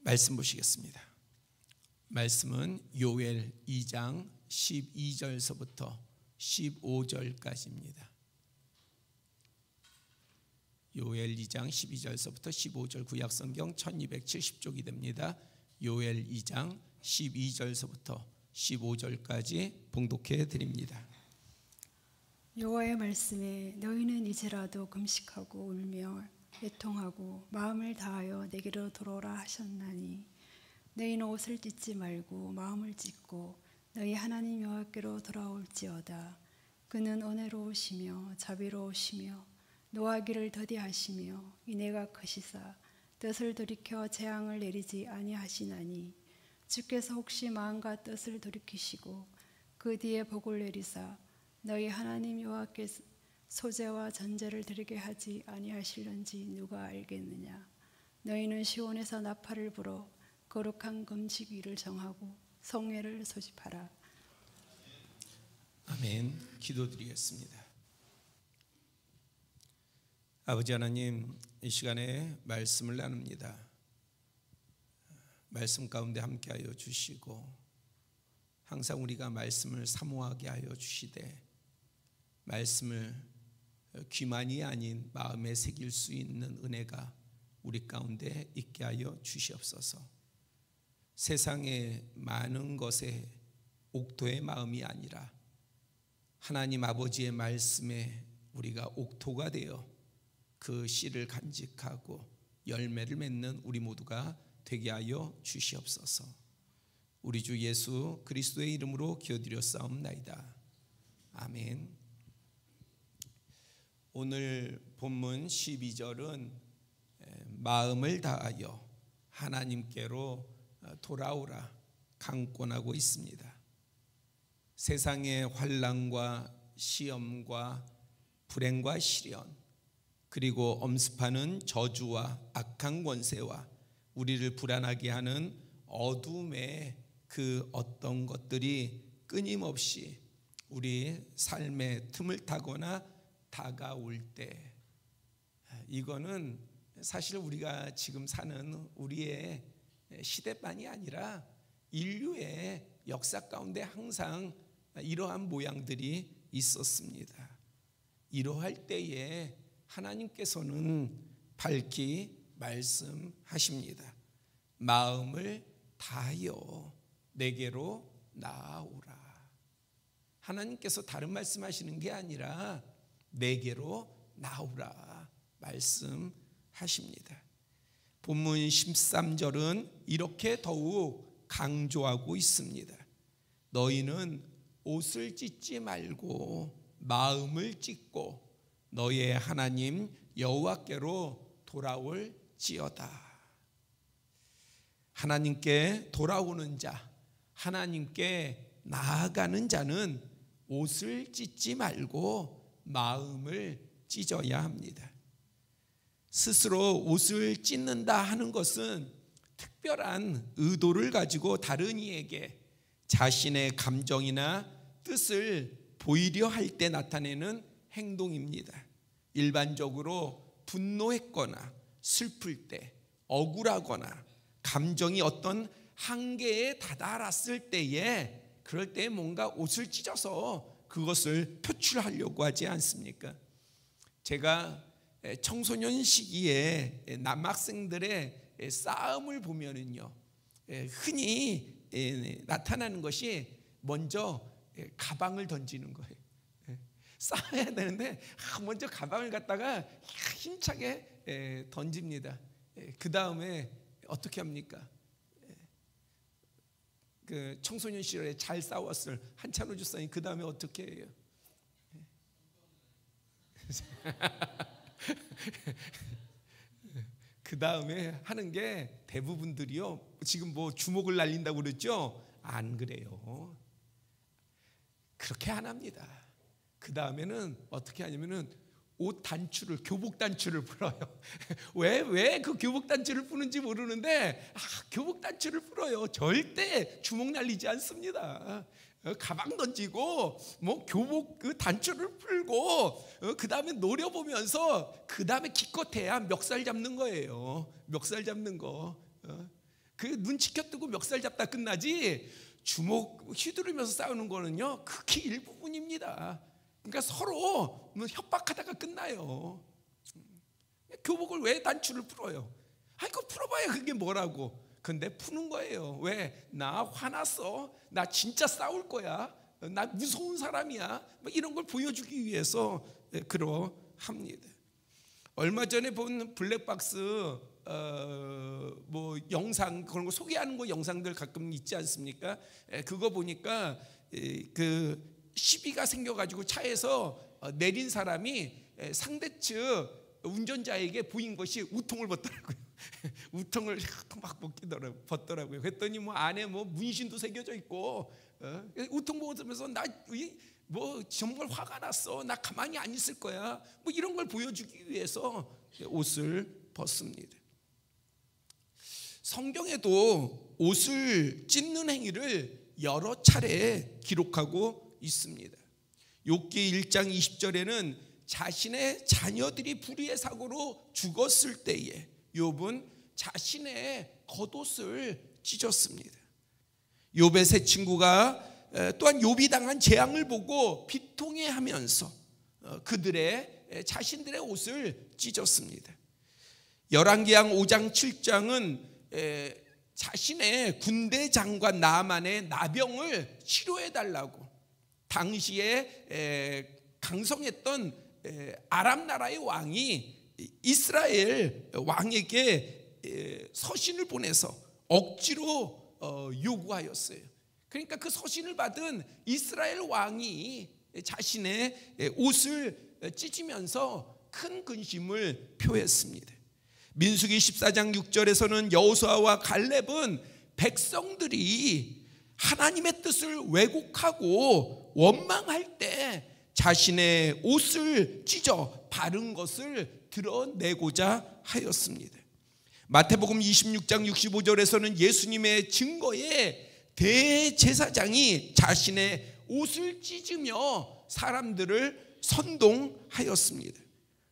말씀 보시겠습니다. 말씀은 요엘 2장 12절서부터 15절까지입니다. 요엘 2장 12절서부터 15절, 구약성경 1270쪽이 됩니다. 요엘 2장 12절서부터 15절까지 봉독해 드립니다. 여호와의 말씀에 너희는 이제라도 금식하고 울며 애통하고 마음을 다하여 내게로 돌아오라 하셨나니, 너희는 옷을 찢지 말고 마음을 찢고 너희 하나님 여호와께로 돌아올지어다. 그는 은혜로우시며 자비로우시며 노하기를 더디하시며 인애가 크시사 뜻을 돌이켜 재앙을 내리지 아니하시나니, 주께서 혹시 마음과 뜻을 돌이키시고 그 뒤에 복을 내리사 너희 하나님 여호와께 소제와 전제를 드리게 하지 아니하실런지 누가 알겠느냐. 너희는 시온에서 나팔을 불어 거룩한 금식일을 정하고 성회를 소집하라. 아멘. 기도드리겠습니다. 아버지 하나님, 이 시간에 말씀을 나눕니다. 말씀 가운데 함께하여 주시고 항상 우리가 말씀을 사모하게 하여 주시되, 말씀을 귀만이 아닌 마음에 새길 수 있는 은혜가 우리 가운데 있게 하여 주시옵소서. 세상의 많은 것에 옥토의 마음이 아니라 하나님 아버지의 말씀에 우리가 옥토가 되어 그 씨를 간직하고 열매를 맺는 우리 모두가 되게 하여 주시옵소서. 우리 주 예수 그리스도의 이름으로 기도드렸사옵나이다. 아멘. 오늘 본문 12절은 마음을 다하여 하나님께로 돌아오라 강권하고 있습니다. 세상의 환난과 시험과 불행과 시련, 그리고 엄습하는 저주와 악한 권세와 우리를 불안하게 하는 어둠의 그 어떤 것들이 끊임없이 우리 삶의 틈을 타거나 다가올 때, 이거는 사실 우리가 지금 사는 우리의 시대만이 아니라 인류의 역사 가운데 항상 이러한 모양들이 있었습니다. 이러할 때에 하나님께서는 밝히 말씀하십니다. 마음을 다하여 내게로 나아오라. 하나님께서 다른 말씀하시는 게 아니라 내게로 나오라 말씀하십니다. 본문 13절은 이렇게 더욱 강조하고 있습니다. 너희는 옷을 찢지 말고 마음을 찢고 너희의 하나님 여호와께로 돌아올지어다. 하나님께 돌아오는 자, 하나님께 나아가는 자는 옷을 찢지 말고 마음을 찢어야 합니다. 스스로 옷을 찢는다 하는 것은 특별한 의도를 가지고 다른 이에게 자신의 감정이나 뜻을 보이려 할 때 나타내는 행동입니다. 일반적으로 분노했거나 슬플 때, 억울하거나 감정이 어떤 한계에 다다랐을 때에, 그럴 때 뭔가 옷을 찢어서 그것을 표출하려고 하지 않습니까? 제가 청소년 시기에 남학생들의 싸움을 보면은요, 흔히 나타나는 것이 먼저 가방을 던지는 거예요. 싸워야 되는데 먼저 가방을 갖다가 힘차게 던집니다. 그 다음에 어떻게 합니까? 그 청소년 시절에 잘 싸웠을 한참 주사님, 그 다음에 어떻게 해요? 그 다음에 하는 게 대부분들이요, 지금 뭐 주먹을 날린다고 그랬죠? 안 그래요. 그렇게 안 합니다. 그 다음에는 어떻게 하냐면은 옷 단추를, 교복 단추를 풀어요. 왜 그 교복 단추를 푸는지 모르는데 교복 단추를 풀어요. 절대 주먹 날리지 않습니다. 가방 던지고 뭐 교복 그 단추를 풀고 그 다음에 노려보면서 그 다음에 기껏해야 멱살 잡는 거예요. 멱살 잡는 거. 그 눈치켜 뜨고 멱살 잡다 끝나지, 주먹 휘두르면서 싸우는 거는요 극히 일부분입니다. 그러니까 서로 협박하다가 끝나요. 교복을 왜 단추를 풀어요? 이거 풀어봐야 그게 뭐라고. 근데 푸는 거예요. 왜? 나 화났어, 나 진짜 싸울 거야, 나 무서운 사람이야, 이런 걸 보여주기 위해서 그러합니다. 얼마 전에 본 블랙박스 뭐 영상, 그런 거 소개하는 거 영상들 가끔 있지 않습니까? 그거 보니까 그 시비가 생겨가지고 차에서 내린 사람이 상대측 운전자에게 보인 것이 우통을 벗더라고요. 우통을 막 벗더라고요. 그랬더니 뭐 안에 뭐 문신도 새겨져 있고, 우통 벗으면서 나 뭐 정말 화가 났어, 나 가만히 안 있을 거야, 뭐 이런 걸 보여주기 위해서 옷을 벗습니다. 성경에도 옷을 찢는 행위를 여러 차례 기록하고 있습니다. 욥기 1장 20절에는 자신의 자녀들이 불의의 사고로 죽었을 때에 욥은 자신의 겉옷을 찢었습니다. 욥의 세 친구가 또한 욥이 당한 재앙을 보고 비통해하면서 그들의 자신들의 옷을 찢었습니다. 열왕기상 5장 7장은 자신의 군대 장관 나만의 나병을 치료해달라고 당시에 강성했던 아람 나라의 왕이 이스라엘 왕에게 서신을 보내서 억지로 요구하였어요. 그러니까 그 서신을 받은 이스라엘 왕이 자신의 옷을 찢으면서 큰 근심을 표했습니다. 민수기 14장 6절에서는 여호수아와 갈렙은 백성들이 하나님의 뜻을 왜곡하고 원망할 때 자신의 옷을 찢어 바른 것을 드러내고자 하였습니다. 마태복음 26장 65절에서는 예수님의 증거에 대제사장이 자신의 옷을 찢으며 사람들을 선동하였습니다.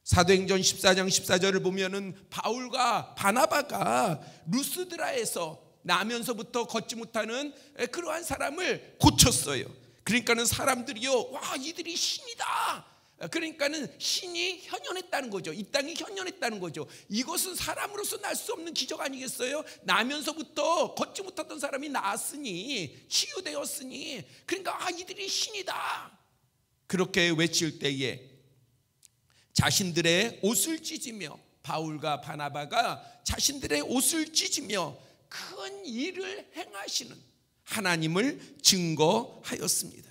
사도행전 14장 14절을 보면은 바울과 바나바가 루스드라에서 나면서부터 걷지 못하는 그러한 사람을 고쳤어요. 그러니까는 사람들이요, 와, 이들이 신이다. 그러니까는 신이 현현했다는 거죠. 이 땅이 현현했다는 거죠. 이것은 사람으로서 날 수 없는 기적 아니겠어요? 나면서부터 걷지 못했던 사람이 나았으니, 치유되었으니, 그러니까 이들이 신이다. 그렇게 외칠 때에 자신들의 옷을 찢으며, 바울과 바나바가 자신들의 옷을 찢으며 큰 일을 행하시는 하나님을 증거하였습니다.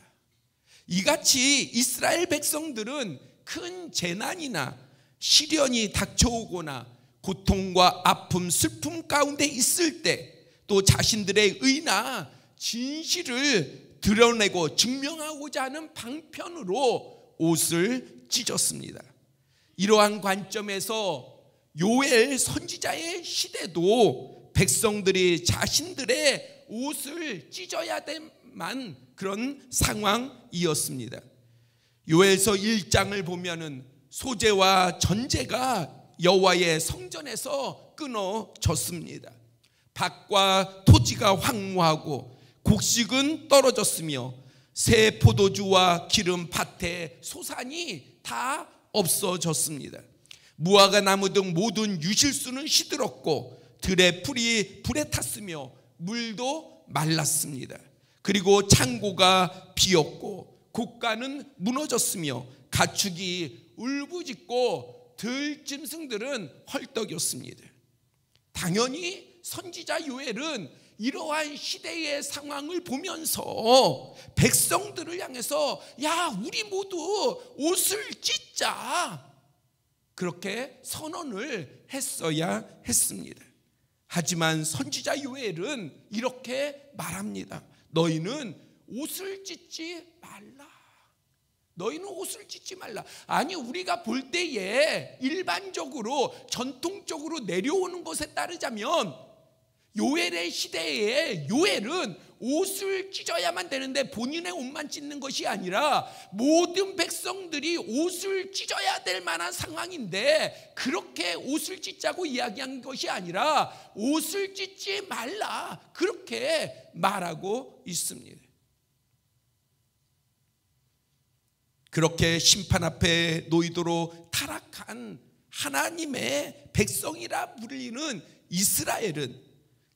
이같이 이스라엘 백성들은 큰 재난이나 시련이 닥쳐오거나 고통과 아픔, 슬픔 가운데 있을 때 또 자신들의 의나 진실을 드러내고 증명하고자 하는 방편으로 옷을 찢었습니다. 이러한 관점에서 요엘 선지자의 시대도 백성들이 자신들의 옷을 찢어야 될만 그런 상황이었습니다. 요엘서 1장을 보면은 소재와 전제가 여호와의 성전에서 끊어졌습니다. 밭과 토지가 황무하고 곡식은 떨어졌으며 새 포도주와 기름 밭의 소산이 다 없어졌습니다. 무화과 나무 등 모든 유실수는 시들었고 들의 풀이 불에 탔으며 물도 말랐습니다. 그리고 창고가 비었고 곡간은 무너졌으며 가축이 울부짖고 들짐승들은 헐떡였습니다. 당연히 선지자 요엘은 이러한 시대의 상황을 보면서 백성들을 향해서 야, 우리 모두 옷을 찢자, 그렇게 선언을 했어야 했습니다. 하지만 선지자 요엘은 이렇게 말합니다. 너희는 옷을 찢지 말라. 너희는 옷을 찢지 말라. 아니, 우리가 볼 때에 일반적으로 전통적으로 내려오는 것에 따르자면 요엘의 시대에 요엘은 옷을 찢어야만 되는데 본인의 옷만 찢는 것이 아니라 모든 백성들이 옷을 찢어야 될 만한 상황인데 그렇게 옷을 찢자고 이야기한 것이 아니라 옷을 찢지 말라 그렇게 말하고 있습니다. 그렇게 심판 앞에 놓이도록 타락한 하나님의 백성이라 불리는 이스라엘은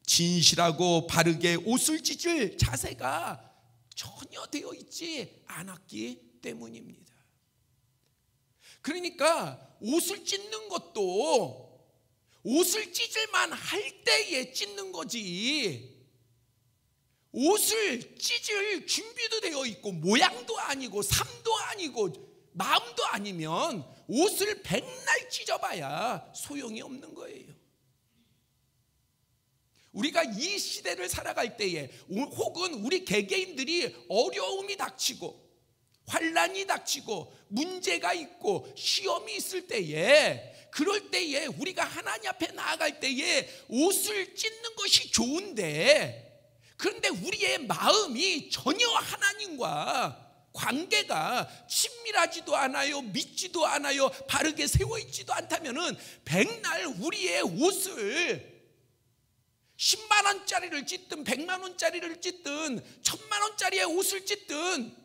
진실하고 바르게 옷을 찢을 자세가 전혀 되어 있지 않았기 때문입니다. 그러니까 옷을 찢는 것도 옷을 찢을 만할 때에 찢는 거지, 옷을 찢을 준비도 되어 있고 모양도 아니고 삶도 아니고 마음도 아니면 옷을 백날 찢어봐야 소용이 없는 거예요. 우리가 이 시대를 살아갈 때에 혹은 우리 개개인들이 어려움이 닥치고 환난이 닥치고 문제가 있고 시험이 있을 때에, 그럴 때에 우리가 하나님 앞에 나아갈 때에 옷을 찢는 것이 좋은데, 그런데 우리의 마음이 전혀 하나님과 관계가 친밀하지도 않아요, 믿지도 않아요, 바르게 세워있지도 않다면은 백날 우리의 옷을 10만 원짜리를 찢든 100만 원짜리를 찢든 1000만 원짜리의 옷을 찢든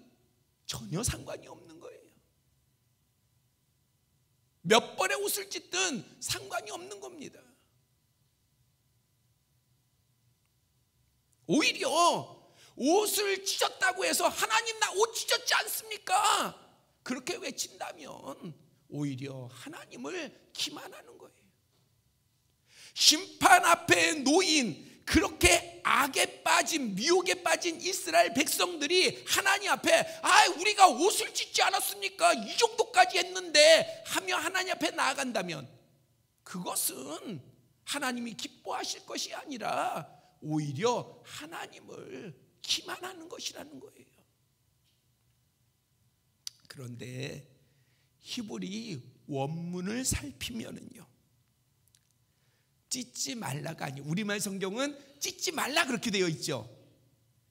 전혀 상관이 없는 거예요. 몇 벌의 옷을 찢든 상관이 없는 겁니다. 오히려 옷을 찢었다고 해서 하나님 나 옷 찢었지 않습니까? 그렇게 외친다면 오히려 하나님을 기만하는 거예요. 심판 앞에 놓인 그렇게 악에 빠진 미혹에 빠진 이스라엘 백성들이 하나님 앞에 우리가 옷을 찢지 않았습니까? 이 정도까지 했는데 하며 하나님 앞에 나아간다면 그것은 하나님이 기뻐하실 것이 아니라 오히려 하나님을 기만하는 것이라는 거예요. 그런데 히브리 원문을 살피면은요, 찢지 말라가 아니에요. 우리말 성경은 찢지 말라 그렇게 되어 있죠.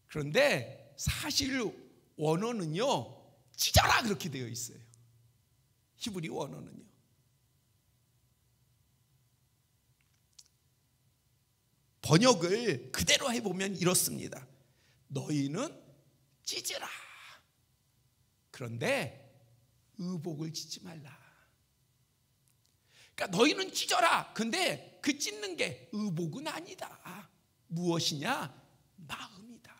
그런데 사실 원어는요, 찢어라 그렇게 되어 있어요. 히브리 원어는요. 번역을 그대로 해보면 이렇습니다. 너희는 찢으라. 그런데 의복을 찢지 말라. 그러니까 너희는 찢어라. 근데 그 찢는 게 의복은 아니다. 무엇이냐? 마음이다.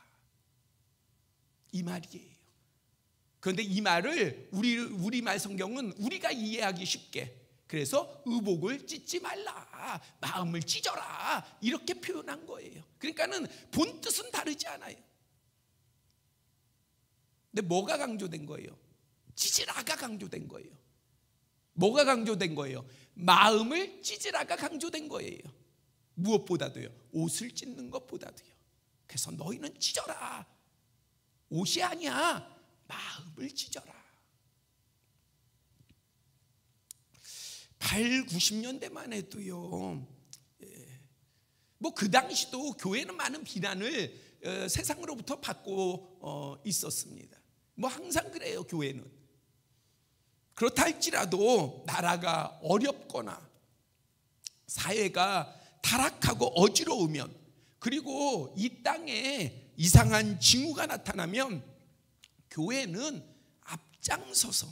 이 말이에요. 그런데 이 말을 우리말 성경은 우리가 이해하기 쉽게, 그래서 의복을 찢지 말라, 마음을 찢어라 이렇게 표현한 거예요. 그러니까는 본 뜻은 다르지 않아요. 근데 뭐가 강조된 거예요? 찢으라가 강조된 거예요. 뭐가 강조된 거예요? 마음을 찢으라가 강조된 거예요. 무엇보다도요, 옷을 찢는 것보다도요. 그래서 너희는 찢어라. 옷이 아니야, 마음을 찢어라. 8, 90년대만 해도요, 뭐 그 당시도 교회는 많은 비난을 세상으로부터 받고 있었습니다. 뭐 항상 그래요, 교회는. 그렇다 할지라도 나라가 어렵거나 사회가 타락하고 어지러우면, 그리고 이 땅에 이상한 징후가 나타나면 교회는 앞장서서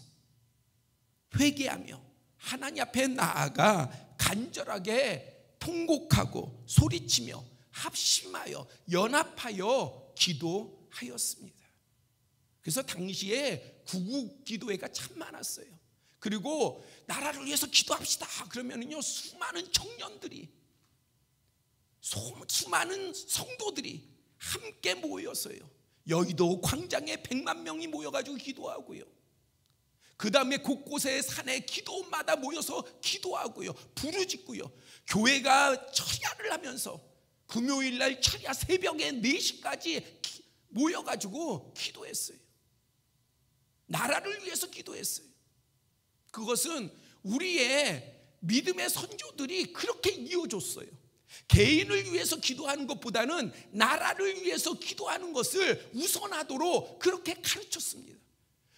회개하며 하나님 앞에 나아가 간절하게 통곡하고 소리치며 합심하여 연합하여 기도하였습니다. 그래서 당시에 구국기도회가 참 많았어요. 그리고 나라를 위해서 기도합시다 그러면은요, 수많은 청년들이, 수많은 성도들이 함께 모였어요. 여의도 광장에 100만 명이 모여가지고 기도하고요. 그 다음에 곳곳에 산에 기도마다 모여서 기도하고요, 부르짖고요. 교회가 철야를 하면서 금요일날 철야 새벽에 4시까지 모여가지고 기도했어요. 나라를 위해서 기도했어요. 그것은 우리의 믿음의 선조들이 그렇게 이어줬어요. 개인을 위해서 기도하는 것보다는 나라를 위해서 기도하는 것을 우선하도록 그렇게 가르쳤습니다.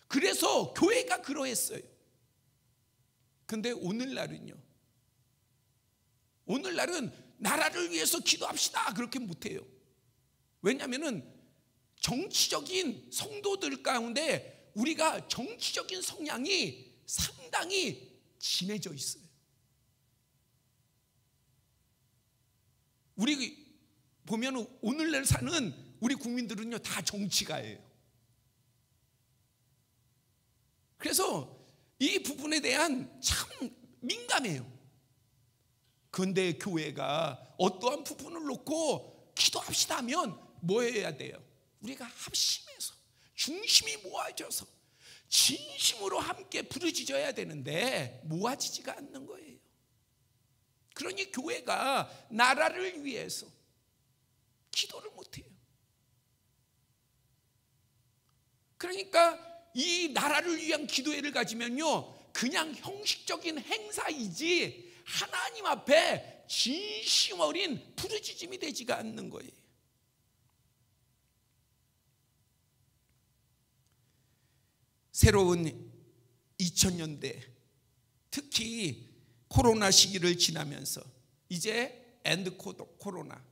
그래서 교회가 그러했어요. 그런데 오늘날은 나라를 위해서 기도합시다 그렇게 못해요. 왜냐하면 정치적인 성도들 가운데 우리가 정치적인 성향이 상당히 진해져 있어요. 우리 보면 오늘날 사는 우리 국민들은요 다 정치가예요. 그래서 이 부분에 대한 참 민감해요. 그런데 교회가 어떠한 부분을 놓고 기도합시다 하면 뭐 해야 돼요? 우리가 합심해서 중심이 모아져서 진심으로 함께 부르짖어야 되는데 모아지지가 않는 거예요. 그러니 교회가 나라를 위해서 기도를 못해요. 그러니까 이 나라를 위한 기도회를 가지면요 그냥 형식적인 행사이지 하나님 앞에 진심 어린 부르짖음이 되지가 않는 거예요. 새로운 2000년대 특히 코로나 시기를 지나면서 이제 엔드 코로나,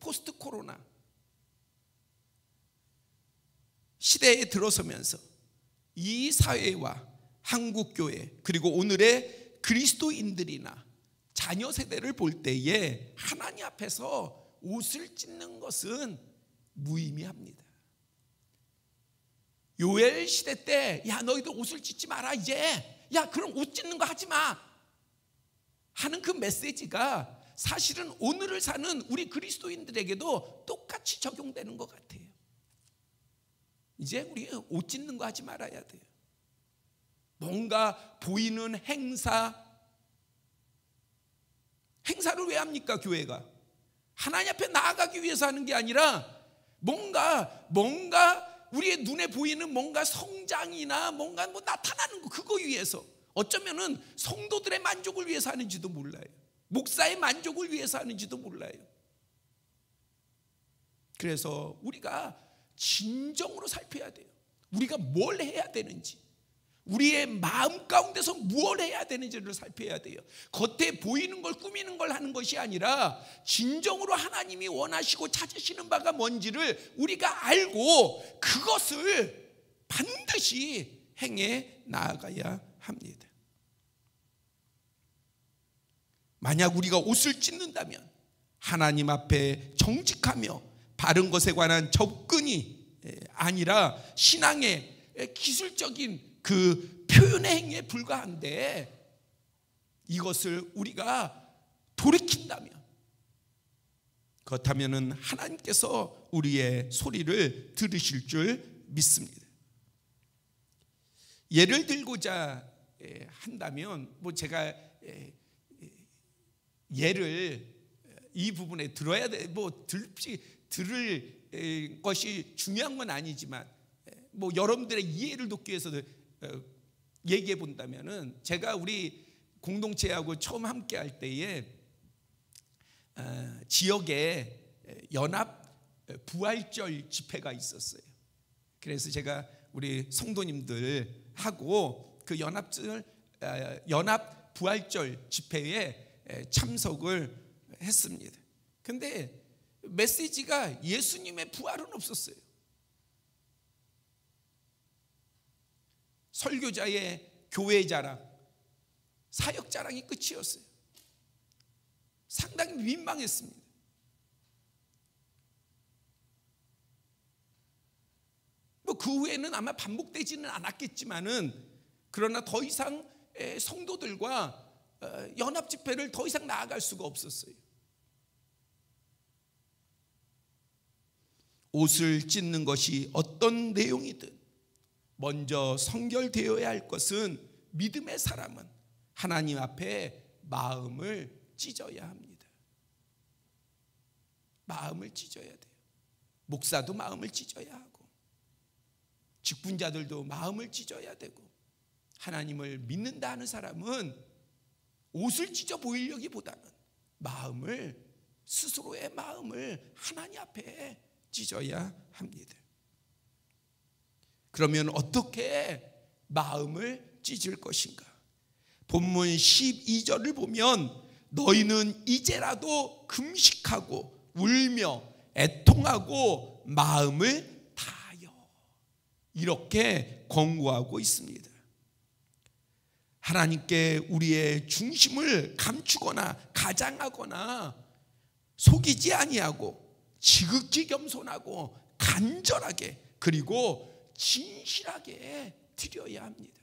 포스트 코로나 시대에 들어서면서 이 사회와 한국교회 그리고 오늘의 그리스도인들이나 자녀 세대를 볼 때에 하나님 앞에서 옷을 찢는 것은 무의미합니다. 요엘 시대 때 야 너희들 옷을 찢지 마라 이제 야 그럼 옷 찢는 거 하지 마 하는 그 메시지가 사실은 오늘을 사는 우리 그리스도인들에게도 똑같이 적용되는 것 같아요. 이제 우리 옷 찢는 거 하지 말아야 돼요. 뭔가 보이는 행사를 왜 합니까? 교회가 하나님 앞에 나아가기 위해서 하는 게 아니라 뭔가 우리의 눈에 보이는 뭔가 성장이나 뭔가 나타나는 거 그거 위해서 어쩌면은 성도들의 만족을 위해서 하는지도 몰라요. 목사의 만족을 위해서 하는지도 몰라요. 그래서 우리가 진정으로 살펴야 돼요. 우리가 뭘 해야 되는지 우리의 마음 가운데서 무엇을 해야 되는지를 살펴야 돼요. 겉에 보이는 걸 꾸미는 걸 하는 것이 아니라 진정으로 하나님이 원하시고 찾으시는 바가 뭔지를 우리가 알고 그것을 반드시 행해 나아가야 합니다. 만약 우리가 옷을 찢는다면 하나님 앞에 정직하며 바른 것에 관한 접근이 아니라 신앙의 기술적인 그 표현의 행위에 불과한데 이것을 우리가 돌이킨다면 그렇다면 하나님께서 우리의 소리를 들으실 줄 믿습니다. 예를 들고자 한다면 제가 예를 이 부분에 들어야 돼 들을 것이 중요한 건 아니지만 여러분들의 이해를 돕기 위해서 얘기해 본다면은 제가 우리 공동체하고 처음 함께 할 때에 지역에 연합 부활절 집회가 있었어요. 그래서 제가 우리 성도님들하고 그 연합 부활절 집회에 참석을 했습니다. 근데 메시지가 예수님의 부활은 없었어요. 설교자의 교회 자랑, 사역 자랑이 끝이었어요. 상당히 민망했습니다. 그 후에는 아마 반복되지는 않았겠지만은 그러나 더 이상 성도들과 연합 집회를 더 이상 나아갈 수가 없었어요. 옷을 찢는 것이 어떤 내용이든 먼저 성결되어야 할 것은 믿음의 사람은 하나님 앞에 마음을 찢어야 합니다. 마음을 찢어야 돼요. 목사도 마음을 찢어야 하고 직분자들도 마음을 찢어야 되고 하나님을 믿는다 하는 사람은 옷을 찢어 보이려기보다는 마음을 스스로의 마음을 하나님 앞에 찢어야 합니다. 그러면 어떻게 마음을 찢을 것인가? 본문 12절을 보면 너희는 이제라도 금식하고 울며 애통하고 마음을 다하여, 이렇게 권고하고 있습니다. 하나님께 우리의 중심을 감추거나 가장하거나 속이지 아니하고 지극히 겸손하고 간절하게 그리고 진실하게 드려야 합니다.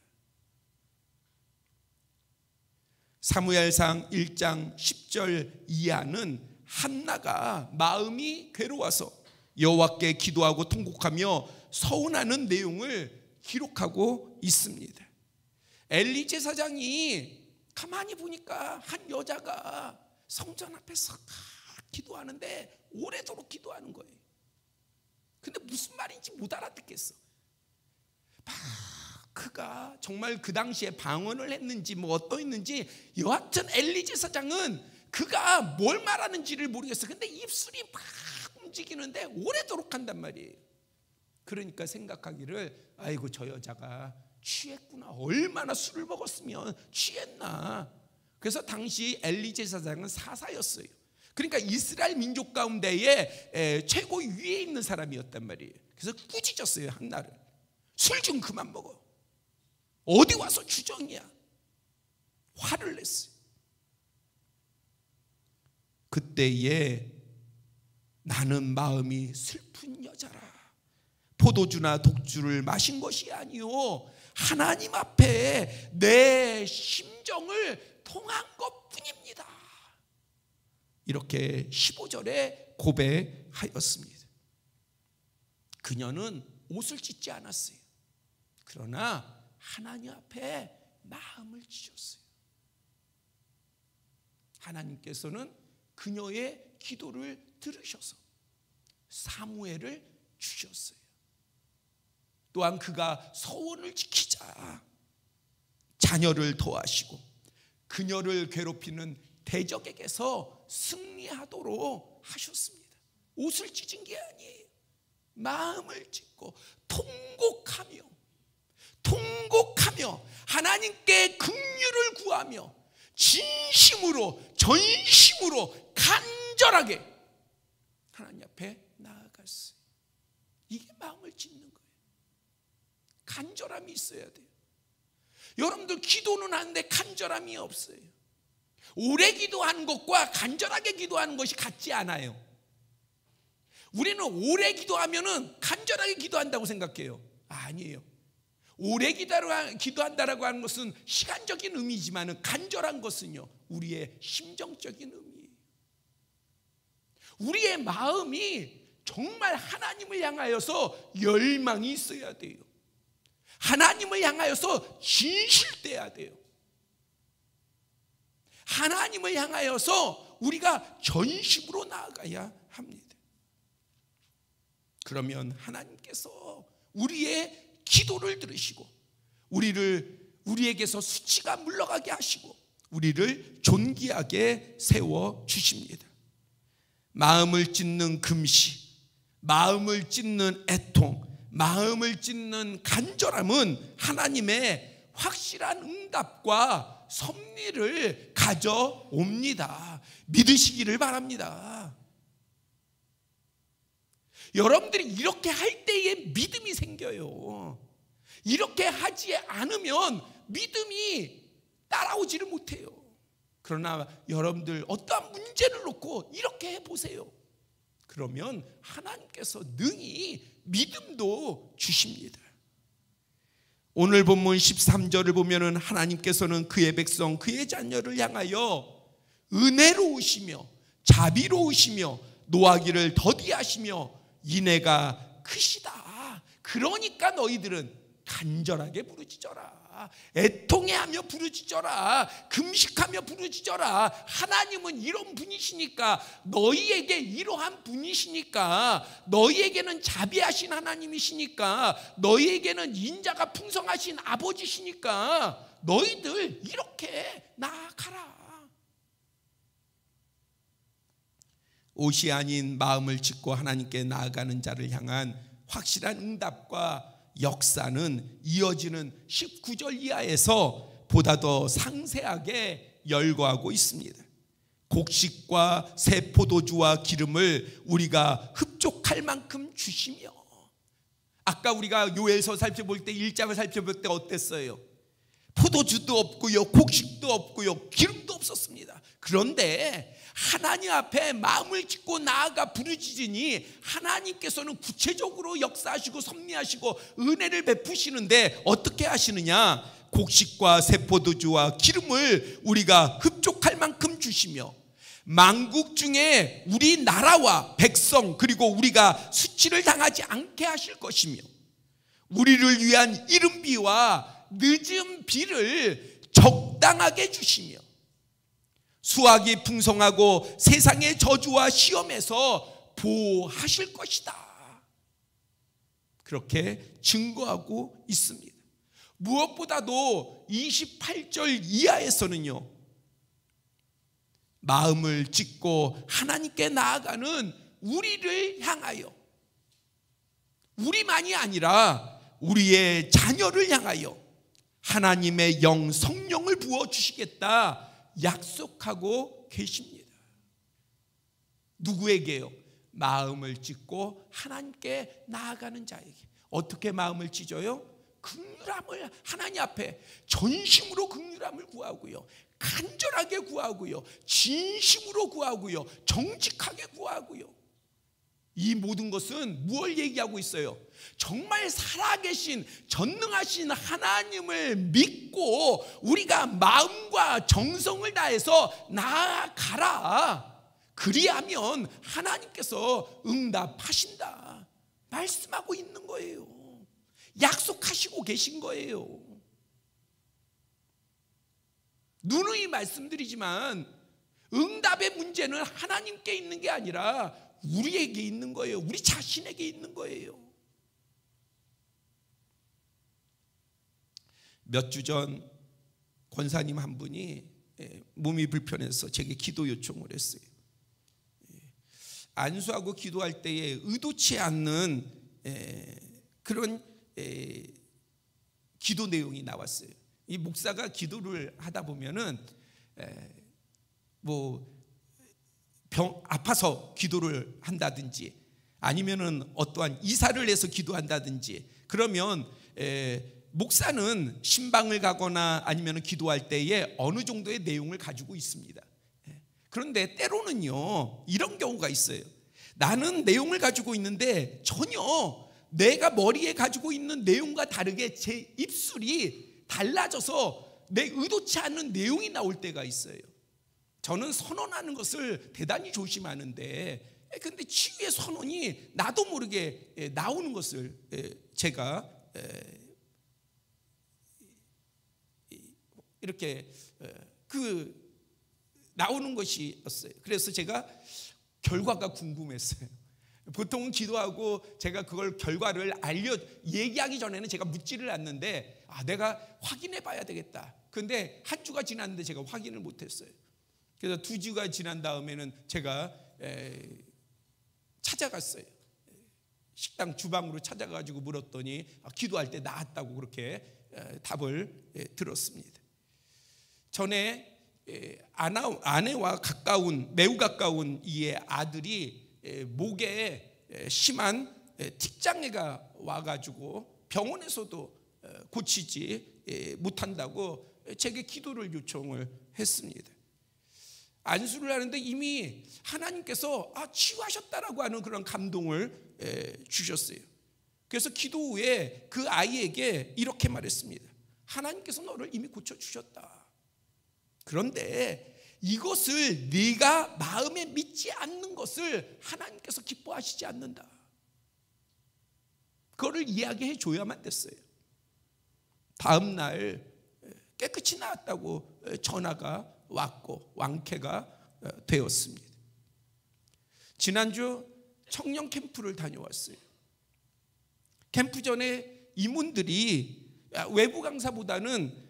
사무엘상 1장 10절 이하는 한나가 마음이 괴로워서 여호와께 기도하고 통곡하며 서운하는 내용을 기록하고 있습니다. 엘리 제사장이 가만히 보니까 한 여자가 성전 앞에서 기도하는데 오래도록 기도하는 거예요. 근데 무슨 말인지 못 알아듣겠어. 그가 정말 그 당시에 방언을 했는지 뭐 어떠했는지, 여하튼 엘리 제사장은 그가 뭘 말하는지를 모르겠어. 근데 입술이 막 움직이는데 오래도록 한단 말이에요. 그러니까 생각하기를, 아이고 저 여자가 취했구나. 얼마나 술을 먹었으면 취했나. 그래서 당시 엘리 제사장은 사사였어요. 그러니까 이스라엘 민족 가운데에 최고 위에 있는 사람이었단 말이에요. 그래서 꾸짖었어요, 한나를. 술 좀 그만 먹어. 어디 와서 주정이야. 화를 냈어요. 그때에 나는 마음이 슬픈 여자라. 포도주나 독주를 마신 것이 아니요 하나님 앞에 내 심정을 통한 것뿐입니다. 이렇게 15절에 고백하였습니다. 그녀는 옷을 찢지 않았어요. 그러나 하나님 앞에 마음을 찢었어요. 하나님께서는 그녀의 기도를 들으셔서 사무엘을 주셨어요. 또한 그가 서원을 지키자 자녀를 더하시고 그녀를 괴롭히는 대적에게서 승리하도록 하셨습니다. 옷을 찢은 게 아니에요. 마음을 찢고 통곡하며 하나님께 긍휼을 구하며 진심으로 전심으로 간절하게 하나님 앞에 나아갔어요. 이게 마음을 찢는 거예요. 간절함이 있어야 돼요. 여러분들 기도는 하는데 간절함이 없어요. 오래 기도하는 것과 간절하게 기도하는 것이 같지 않아요. 우리는 오래 기도하면은 간절하게 기도한다고 생각해요. 아니에요. 오래 기도한다라고 하는 것은 시간적인 의미지만 간절한 것은요 우리의 심정적인 의미예요. 우리의 마음이 정말 하나님을 향하여서 열망이 있어야 돼요. 하나님을 향하여서 진실돼야 돼요. 하나님을 향하여서 우리가 전심으로 나아가야 합니다. 그러면 하나님께서 우리의 기도를 들으시고 우리에게서 수치가 물러가게 하시고 우리를 존귀하게 세워주십니다. 마음을 찢는 금식, 마음을 찢는 애통, 마음을 찢는 간절함은 하나님의 확실한 응답과 섭리를 가져옵니다. 믿으시기를 바랍니다. 여러분들이 이렇게 할 때에 믿음이 생겨요. 이렇게 하지 않으면 믿음이 따라오지를 못해요. 그러나 여러분들 어떠한 문제를 놓고 이렇게 해보세요. 그러면 하나님께서 능히 믿음도 주십니다. 오늘 본문 13절을 보면은 하나님께서는 그의 백성, 그의 자녀를 향하여 은혜로우시며 자비로우시며 노하기를 더디하시며 인애가 크시다. 그러니까 너희들은 간절하게 부르짖어라. 애통해하며 부르짖어라. 금식하며 부르짖어라. 하나님은 이런 분이시니까, 너희에게 이러한 분이시니까, 너희에게는 자비하신 하나님이시니까, 너희에게는 인자가 풍성하신 아버지시니까 너희들 이렇게 나아가라. 옷이 아닌 마음을 짓고 하나님께 나아가는 자를 향한 확실한 응답과 역사는 이어지는 19절 이하에서 보다 더 상세하게 열거하고 있습니다. 곡식과 새 포도주와 기름을 우리가 흡족할 만큼 주시며, 아까 우리가 요엘서 살펴볼 때 1장을 살펴볼 때 어땠어요? 포도주도 없고요, 곡식도 없고요, 기름도 없었습니다. 그런데 하나님 앞에 마음을 짓고 나아가 부르짖으니 하나님께서는 구체적으로 역사하시고 섭리하시고 은혜를 베푸시는데 어떻게 하시느냐? 곡식과 새 포도주와 기름을 우리가 흡족할 만큼 주시며, 만국 중에 우리 나라와 백성 그리고 우리가 수치를 당하지 않게 하실 것이며, 우리를 위한 이른비와 늦은 비를 적당하게 주시며, 수확이 풍성하고 세상의 저주와 시험에서 보호하실 것이다. 그렇게 증거하고 있습니다. 무엇보다도 28절 이하에서는요, 마음을 짓고 하나님께 나아가는 우리를 향하여, 우리만이 아니라 우리의 자녀를 향하여 하나님의 영 성령을 부어주시겠다 약속하고 계십니다. 누구에게요? 마음을 짓고 하나님께 나아가는 자에게. 어떻게 마음을 찢어요? 긍휼함을 하나님 앞에 전심으로 긍휼함을 구하고요, 간절하게 구하고요, 진심으로 구하고요, 정직하게 구하고요. 이 모든 것은 무엇을 얘기하고 있어요? 정말 살아계신 전능하신 하나님을 믿고 우리가 마음과 정성을 다해서 나아가라. 그리하면 하나님께서 응답하신다 말씀하고 있는 거예요. 약속하시고 계신 거예요. 누누이 말씀드리지만 응답의 문제는 하나님께 있는 게 아니라 우리에게 있는 거예요. 우리 자신에게 있는 거예요. 몇 주 전 권사님 한 분이 몸이 불편해서 제게 기도 요청을 했어요. 안수하고 기도할 때에 의도치 않는 그런 기도 내용이 나왔어요. 이 목사가 기도를 하다 보면은 아파서 기도를 한다든지 아니면은 어떠한 이사를 해서 기도한다든지, 그러면 목사는 신방을 가거나 아니면은 기도할 때에 어느 정도의 내용을 가지고 있습니다. 그런데 때로는요, 이런 경우가 있어요. 나는 내용을 가지고 있는데 전혀 내가 머리에 가지고 있는 내용과 다르게 제 입술이 달라져서 내 의도치 않은 내용이 나올 때가 있어요. 저는 선언하는 것을 대단히 조심하는데, 근데 치유의 선언이 나도 모르게 나오는 것을 제가 이렇게 나오는 것이었어요. 그래서 제가 결과가 궁금했어요. 보통은 기도하고 제가 그걸 결과를 얘기하기 전에는 제가 묻지를 않는데, 내가 확인해 봐야 되겠다. 근데 한 주가 지났는데 제가 확인을 못했어요. 그래서 2주가 지난 다음에는 제가 찾아갔어요. 식당 주방으로 찾아가지고 물었더니 기도할 때 나았다고 그렇게 답을 들었습니다. 전에 아내와 매우 가까운 이의 아들이 목에 심한 틱장애가 와가지고 병원에서도 고치지 못한다고 제게 기도를 요청을 했습니다. 안수를 하는데 이미 하나님께서 치유하셨다라고 하는 그런 감동을 주셨어요. 그래서 기도 후에 그 아이에게 이렇게 말했습니다. 하나님께서 너를 이미 고쳐주셨다. 그런데 이것을 네가 마음에 믿지 않는 것을 하나님께서 기뻐하시지 않는다. 그거를 이야기해 줘야만 됐어요. 다음 날 깨끗이 나았다고 전화가 왔고 완쾌가 되었습니다. 지난주 청년 캠프를 다녀왔어요. 캠프 전에 임원들이 외부 강사보다는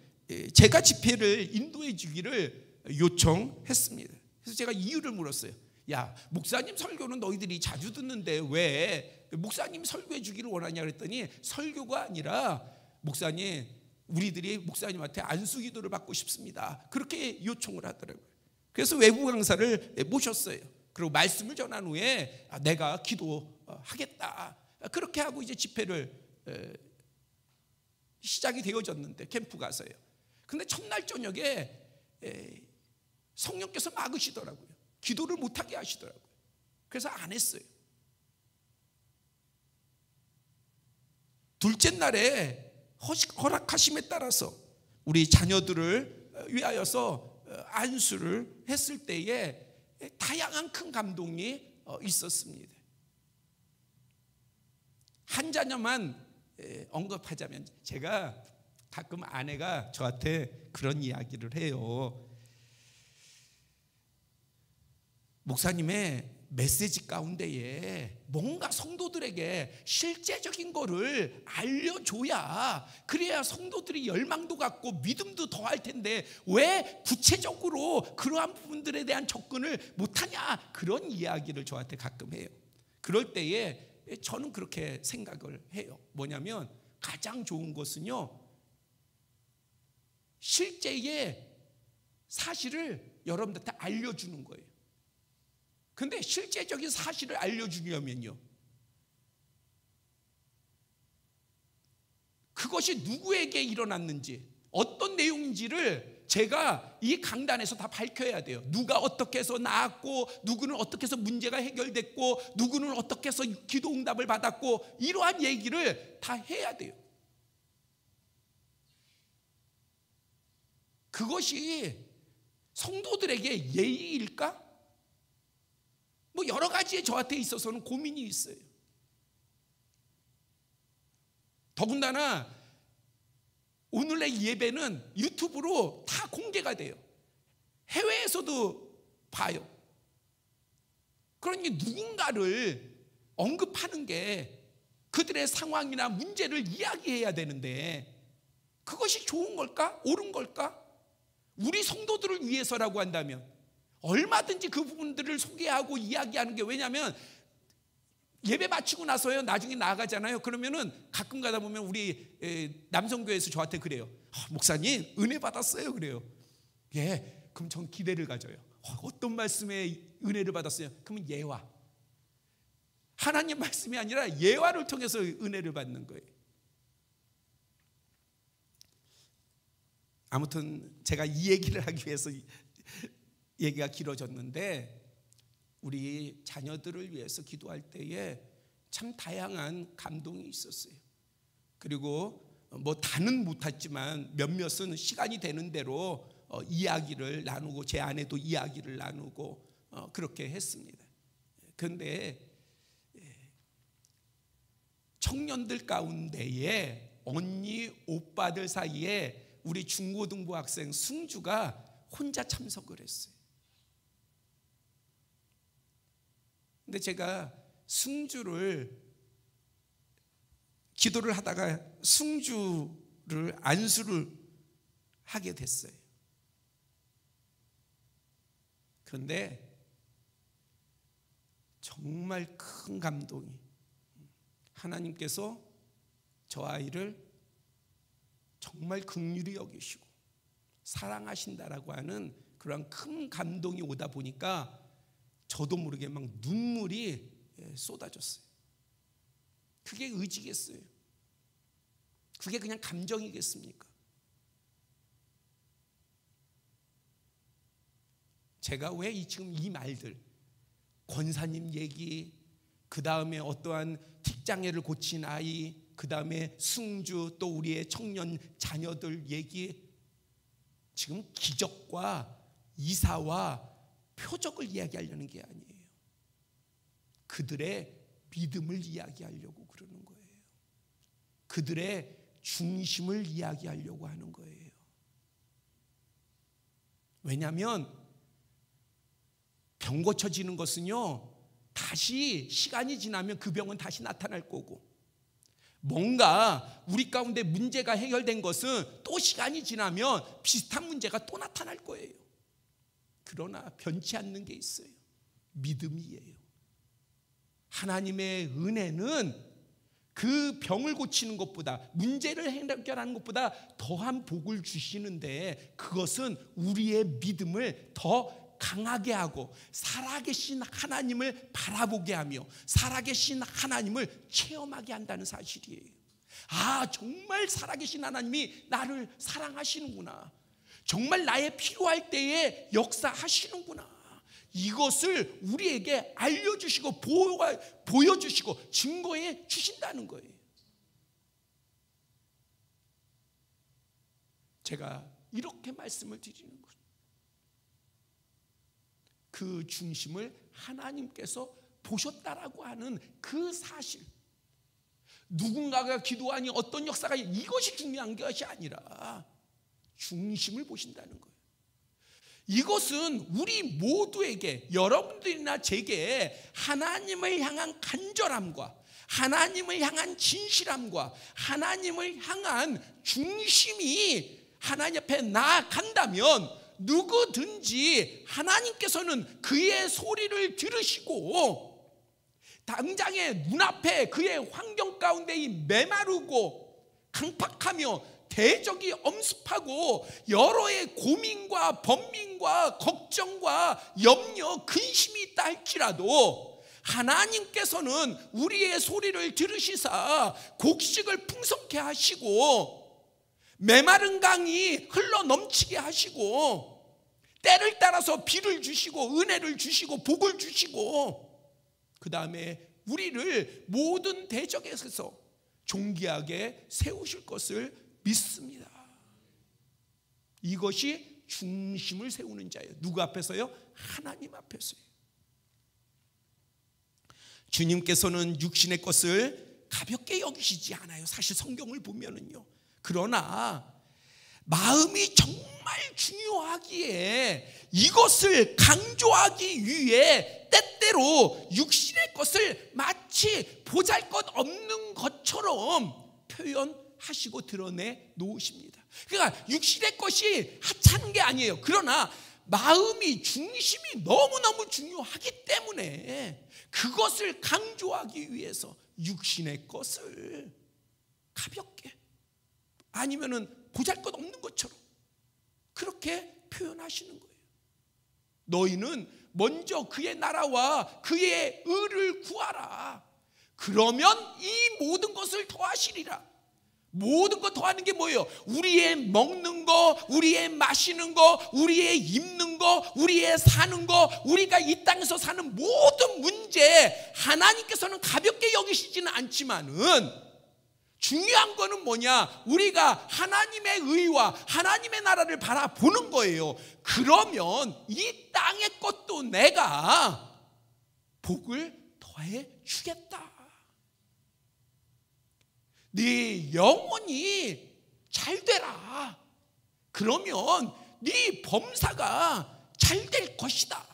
제가 집회를 인도해 주기를 요청했습니다. 그래서 제가 이유를 물었어요. 야, 목사님 설교는 너희들이 자주 듣는데 왜 목사님 설교해 주기를 원하냐 그랬더니 설교가 아니라 목사님, 우리들이 목사님한테 안수기도를 받고 싶습니다. 그렇게 요청을 하더라고요. 그래서 외부 강사를 모셨어요. 그리고 말씀을 전한 후에 내가 기도하겠다. 그렇게 하고 이제 집회를 시작이 되어졌는데, 캠프 가서요. 근데 첫날 저녁에 성령께서 막으시더라고요. 기도를 못하게 하시더라고요. 그래서 안 했어요. 둘째 날에 허락하심에 따라서 우리 자녀들을 위하여서 안수를 했을 때에 다양한 큰 감동이 있었습니다. 한 자녀만 언급하자면, 제가 가끔 아내가 저한테 그런 이야기를 해요. 목사님의 메시지 가운데에 뭔가 성도들에게 실제적인 거를 알려줘야, 그래야 성도들이 열망도 갖고 믿음도 더할 텐데 왜 구체적으로 그러한 부분들에 대한 접근을 못하냐, 그런 이야기를 저한테 가끔 해요. 그럴 때에 저는 그렇게 생각을 해요. 뭐냐면 가장 좋은 것은요, 실제의 사실을 여러분들한테 알려주는 거예요. 근데 실제적인 사실을 알려주려면요, 그것이 누구에게 일어났는지, 어떤 내용인지를 제가 이 강단에서 다 밝혀야 돼요. 누가 어떻게 해서 나았고, 누구는 어떻게 해서 문제가 해결됐고, 누구는 어떻게 해서 기도 응답을 받았고, 이러한 얘기를 다 해야 돼요. 그것이 성도들에게 예의일까? 뭐 여러 가지에 저한테 있어서는 고민이 있어요. 더군다나 오늘의 예배는 유튜브로 다 공개가 돼요. 해외에서도 봐요. 그러니 누군가를 언급하는 게 그들의 상황이나 문제를 이야기해야 되는데, 그것이 좋은 걸까? 옳은 걸까? 우리 성도들을 위해서라고 한다면 얼마든지 그 부분들을 소개하고 이야기하는 게, 왜냐하면 예배 마치고 나서요, 나중에 나가잖아요. 그러면은 가끔 가다 보면 우리 남성교회에서 저한테 그래요. 목사님 은혜 받았어요. 그래요. 예, 그럼 전 기대를 가져요. 어떤 말씀에 은혜를 받았어요? 그러면 예화, 하나님 말씀이 아니라 예화를 통해서 은혜를 받는 거예요. 아무튼 제가 이 얘기를 하기 위해서 얘기가 길어졌는데, 우리 자녀들을 위해서 기도할 때에 참 다양한 감동이 있었어요. 그리고 뭐 다는 못했지만 몇몇은 시간이 되는 대로 이야기를 나누고, 제 아내도 이야기를 나누고 그렇게 했습니다. 그런데 청년들 가운데에 언니, 오빠들 사이에 우리 중고등부 학생 승주가 혼자 참석을 했어요. 근데 제가 승주를 기도를 하다가 승주를 안수를 하게 됐어요. 그런데 정말 큰 감동이, 하나님께서 저 아이를 정말 긍휼히 여기시고 사랑하신다라고 하는 그런 큰 감동이 오다 보니까 저도 모르게 막 눈물이 쏟아졌어요. 그게 의지겠어요? 그게 그냥 감정이겠습니까? 제가 왜 지금 이 말들, 권사님 얘기, 그 다음에 어떠한 틱장애를 고친 아이, 그 다음에 승주, 또 우리의 청년 자녀들 얘기, 지금 기적과 이사와 표적을 이야기하려는 게 아니에요. 그들의 믿음을 이야기하려고 그러는 거예요. 그들의 중심을 이야기하려고 하는 거예요. 왜냐하면 병 고쳐지는 것은요, 다시 시간이 지나면 그 병은 다시 나타날 거고, 뭔가 우리 가운데 문제가 해결된 것은 또 시간이 지나면 비슷한 문제가 또 나타날 거예요. 그러나 변치 않는 게 있어요. 믿음이에요. 하나님의 은혜는 그 병을 고치는 것보다, 문제를 해결하는 것보다 더한 복을 주시는데, 그것은 우리의 믿음을 더 강하게 하고 살아계신 하나님을 바라보게 하며 살아계신 하나님을 체험하게 한다는 사실이에요. 아, 정말 살아계신 하나님이 나를 사랑하시는구나, 정말 나의 필요할 때에 역사하시는구나, 이것을 우리에게 알려주시고 보여주시고 증거해 주신다는 거예요. 제가 이렇게 말씀을 드리는 거예요. 그 중심을 하나님께서 보셨다라고 하는 그 사실, 누군가가 기도하니 어떤 역사가, 이것이 중요한 것이 아니라 중심을 보신다는 거예요. 이것은 우리 모두에게, 여러분들이나 제게 하나님을 향한 간절함과 하나님을 향한 진실함과 하나님을 향한 중심이 하나님 앞에 나아간다면, 누구든지 하나님께서는 그의 소리를 들으시고 당장의 눈앞에 그의 환경 가운데 이 메마르고 강팍하며 대적이 엄습하고 여러의 고민과 번민과 걱정과 염려, 근심이 있다 할지라도 하나님께서는 우리의 소리를 들으시사 곡식을 풍성케 하시고 메마른 강이 흘러 넘치게 하시고 때를 따라서 비를 주시고 은혜를 주시고 복을 주시고, 그 다음에 우리를 모든 대적에서 존귀하게 세우실 것을 믿습니다. 이것이 중심을 세우는 자예요. 누구 앞에서요? 하나님 앞에서요. 주님께서는 육신의 것을 가볍게 여기시지 않아요. 사실 성경을 보면은요. 그러나 마음이 정말 중요하기에 이것을 강조하기 위해 때때로 육신의 것을 마치 보잘것없는 것처럼 표현하시고 드러내 놓으십니다. 그러니까 육신의 것이 하찮은 게 아니에요. 그러나 마음이, 중심이 너무너무 중요하기 때문에 그것을 강조하기 위해서 육신의 것을 가볍게, 아니면은 보잘것없는 것처럼 그렇게 표현하시는 거예요. 너희는 먼저 그의 나라와 그의 의를 구하라. 그러면 이 모든 것을 더하시리라. 모든 것 더하는 게 뭐예요? 우리의 먹는 거, 우리의 마시는 거, 우리의 입는 거, 우리의 사는 거, 우리가 이 땅에서 사는 모든 문제, 하나님께서는 가볍게 여기시지는 않지만은 중요한 거는 뭐냐? 우리가 하나님의 의와 하나님의 나라를 바라보는 거예요. 그러면 이 땅의 것도 내가 복을 더해 주겠다. 네 영혼이 잘 되라. 그러면 네 범사가 잘 될 것이다.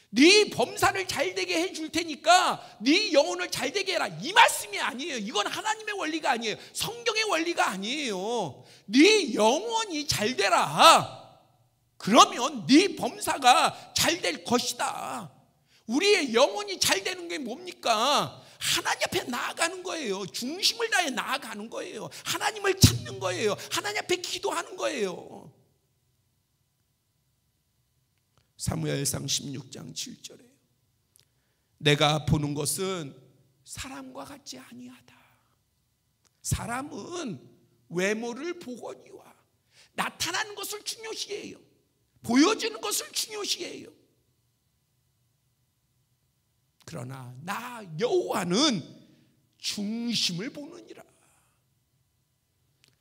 네 범사를 잘 되게 해줄 테니까 네 영혼을 잘 되게 해라, 이 말씀이 아니에요. 이건 하나님의 원리가 아니에요. 성경의 원리가 아니에요. 네 영혼이 잘 되라. 그러면 네 범사가 잘 될 것이다. 우리의 영혼이 잘 되는 게 뭡니까? 하나님 앞에 나아가는 거예요. 중심을 다해 나아가는 거예요. 하나님을 찾는 거예요. 하나님 앞에 기도하는 거예요. 사무엘상 16장 7절에 내가 보는 것은 사람과 같지 아니하다. 사람은 외모를 보거니와 나타나는 것을 중요시해요. 보여지는 것을 중요시해요. 그러나 나 여호와는 중심을 보느니라.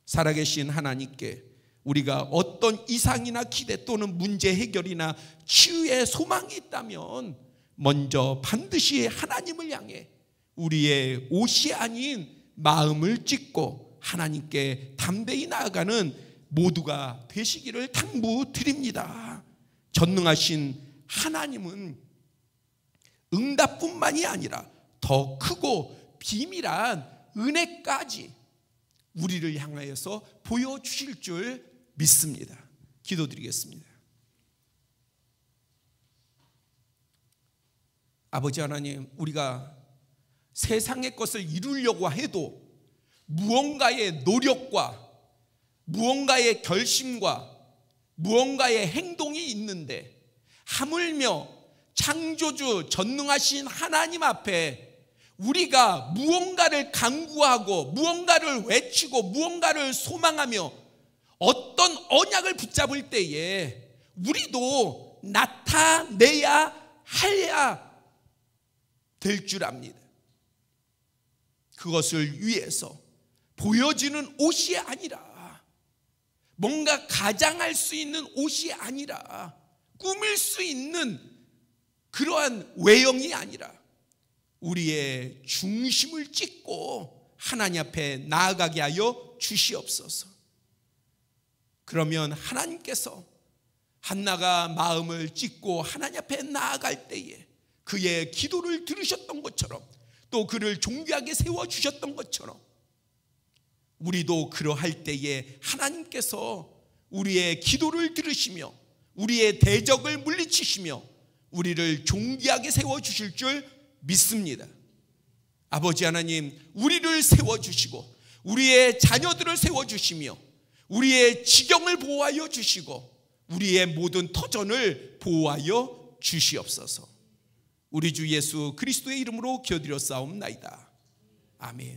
살아계신 하나님께 우리가 어떤 이상이나 기대 또는 문제 해결이나 치유의 소망이 있다면 먼저 반드시 하나님을 향해 우리의 옷이 아닌 마음을 찢고 하나님께 담대히 나아가는 모두가 되시기를 당부드립니다. 전능하신 하나님은 응답뿐만이 아니라 더 크고 비밀한 은혜까지 우리를 향하여서 보여주실 줄 믿습니다. 기도드리겠습니다. 아버지 하나님, 우리가 세상의 것을 이루려고 해도 무언가의 노력과 무언가의 결심과 무언가의 행동이 있는데, 하물며 창조주 전능하신 하나님 앞에 우리가 무언가를 간구하고 무언가를 외치고 무언가를 소망하며 어떤 언약을 붙잡을 때에 우리도 나타내야 해야 될 줄 압니다. 그것을 위해서 보여지는 옷이 아니라, 뭔가 가장할 수 있는 옷이 아니라, 꾸밀 수 있는 그러한 외형이 아니라 우리의 중심을 찢고 하나님 앞에 나아가게 하여 주시옵소서. 그러면 하나님께서 한나가 마음을 찢고 하나님 앞에 나아갈 때에 그의 기도를 들으셨던 것처럼, 또 그를 존귀하게 세워주셨던 것처럼, 우리도 그러할 때에 하나님께서 우리의 기도를 들으시며 우리의 대적을 물리치시며 우리를 존귀하게 세워주실 줄 믿습니다. 아버지 하나님, 우리를 세워주시고 우리의 자녀들을 세워주시며 우리의 지경을 보호하여 주시고 우리의 모든 터전을 보호하여 주시옵소서. 우리 주 예수 그리스도의 이름으로 기도드렸사옵나이다. 아멘.